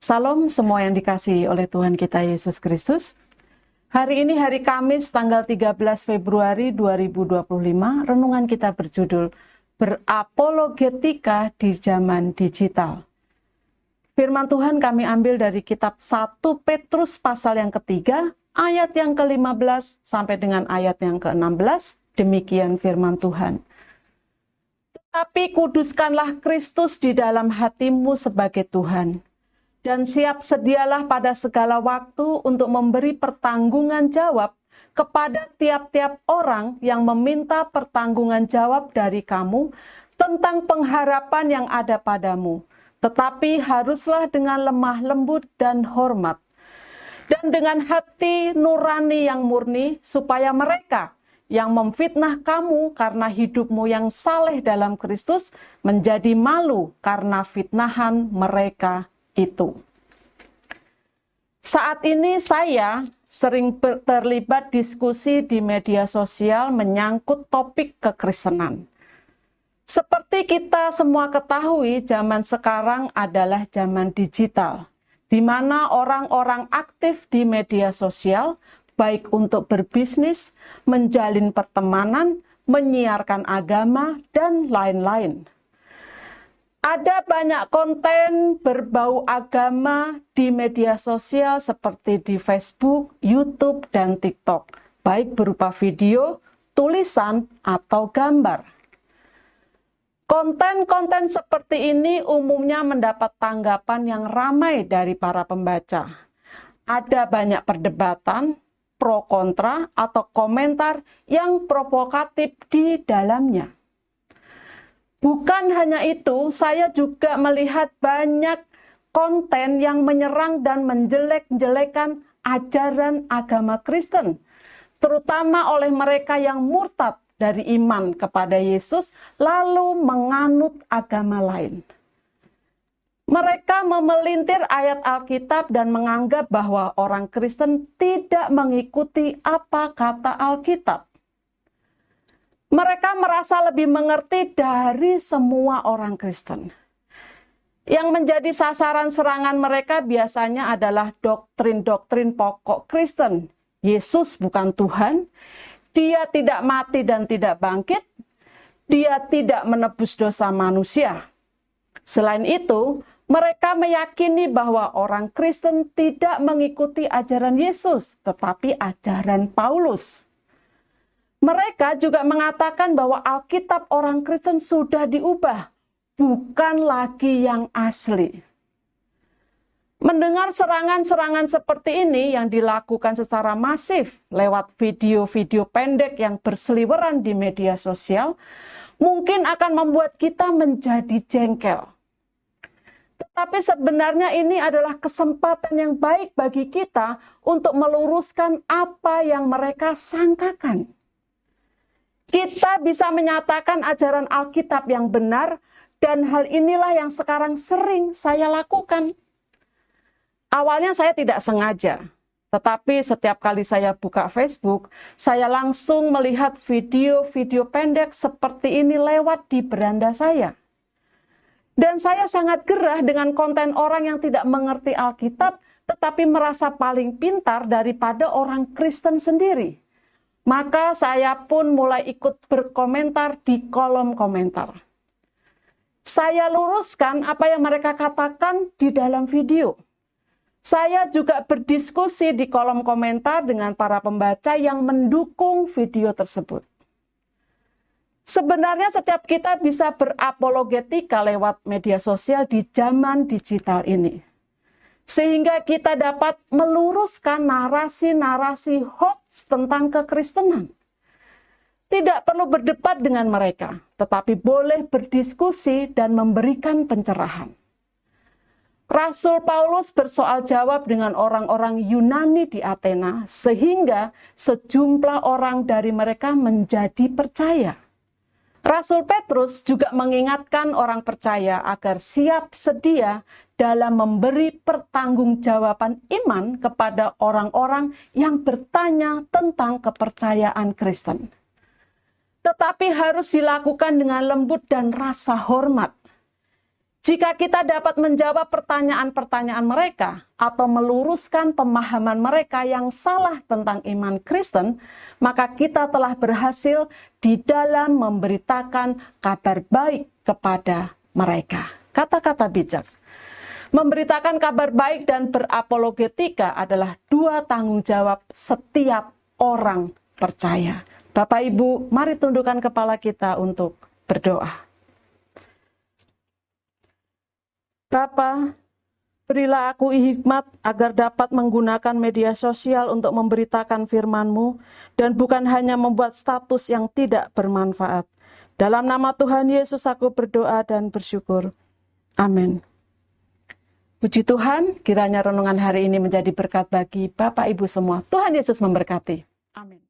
Salam semua yang dikasihi oleh Tuhan kita Yesus Kristus. Hari ini hari Kamis tanggal 13 Februari 2025, renungan kita berjudul Berapologetika di Zaman Digital. Firman Tuhan kami ambil dari kitab 1 Petrus pasal yang ketiga, ayat yang ke-15 sampai dengan ayat yang ke-16. Demikian firman Tuhan. Tetapi kuduskanlah Kristus di dalam hatimu sebagai Tuhan. Dan siap sedialah pada segala waktu untuk memberi pertanggungan jawab kepada tiap-tiap orang yang meminta pertanggungan jawab dari kamu tentang pengharapan yang ada padamu. Tetapi haruslah dengan lemah lembut dan hormat, dan dengan hati nurani yang murni, supaya mereka yang memfitnah kamu karena hidupmu yang saleh dalam Kristus menjadi malu karena fitnahan mereka itu. Saat ini saya sering terlibat diskusi di media sosial menyangkut topik kekristenan. Seperti kita semua ketahui, zaman sekarang adalah zaman digital, di mana orang-orang aktif di media sosial, baik untuk berbisnis, menjalin pertemanan, menyiarkan agama, dan lain-lain. Ada banyak konten berbau agama di media sosial seperti di Facebook, YouTube, dan TikTok, baik berupa video, tulisan, atau gambar. Konten-konten seperti ini umumnya mendapat tanggapan yang ramai dari para pembaca. Ada banyak perdebatan, pro kontra, atau komentar yang provokatif di dalamnya. Bukan hanya itu, saya juga melihat banyak konten yang menyerang dan menjelek-jelekan ajaran agama Kristen, terutama oleh mereka yang murtad dari iman kepada Yesus lalu menganut agama lain. Mereka memelintir ayat Alkitab dan menganggap bahwa orang Kristen tidak mengikuti apa kata Alkitab. Mereka merasa lebih mengerti dari semua orang Kristen. Yang menjadi sasaran serangan mereka biasanya adalah doktrin-doktrin pokok Kristen. Yesus bukan Tuhan, Dia tidak mati dan tidak bangkit, Dia tidak menebus dosa manusia. Selain itu, mereka meyakini bahwa orang Kristen tidak mengikuti ajaran Yesus, tetapi ajaran Paulus. Mereka juga mengatakan bahwa Alkitab orang Kristen sudah diubah, bukan lagi yang asli. Mendengar serangan-serangan seperti ini yang dilakukan secara masif lewat video-video pendek yang berseliweran di media sosial, mungkin akan membuat kita menjadi jengkel. Tetapi sebenarnya ini adalah kesempatan yang baik bagi kita untuk meluruskan apa yang mereka sangkakan. Kita bisa menyatakan ajaran Alkitab yang benar, dan hal inilah yang sekarang sering saya lakukan. Awalnya saya tidak sengaja, tetapi setiap kali saya buka Facebook, saya langsung melihat video-video pendek seperti ini lewat di beranda saya. Dan saya sangat gerah dengan konten orang yang tidak mengerti Alkitab, tetapi merasa paling pintar daripada orang Kristen sendiri. Maka saya pun mulai ikut berkomentar di kolom komentar. Saya luruskan apa yang mereka katakan di dalam video. Saya juga berdiskusi di kolom komentar dengan para pembaca yang mendukung video tersebut. Sebenarnya setiap kita bisa berapologetika lewat media sosial di zaman digital ini. Sehingga kita dapat meluruskan narasi-narasi hoax tentang kekristenan. Tidak perlu berdebat dengan mereka, tetapi boleh berdiskusi dan memberikan pencerahan. Rasul Paulus bersoal jawab dengan orang-orang Yunani di Athena, sehingga sejumlah orang dari mereka menjadi percaya. Rasul Petrus juga mengingatkan orang percaya agar siap sedia dalam memberi pertanggungjawaban iman kepada orang-orang yang bertanya tentang kepercayaan Kristen. Tetapi harus dilakukan dengan lembut dan rasa hormat. Jika kita dapat menjawab pertanyaan-pertanyaan mereka atau meluruskan pemahaman mereka yang salah tentang iman Kristen, maka kita telah berhasil di dalam memberitakan kabar baik kepada mereka. Kata-kata bijak. Memberitakan kabar baik dan berapologetika adalah dua tanggung jawab setiap orang percaya. Bapak Ibu, mari tundukkan kepala kita untuk berdoa. Bapa, berilah aku hikmat agar dapat menggunakan media sosial untuk memberitakan firman-Mu dan bukan hanya membuat status yang tidak bermanfaat. Dalam nama Tuhan Yesus aku berdoa dan bersyukur. Amin. Puji Tuhan, kiranya renungan hari ini menjadi berkat bagi Bapak Ibu semua. Tuhan Yesus memberkati. Amin.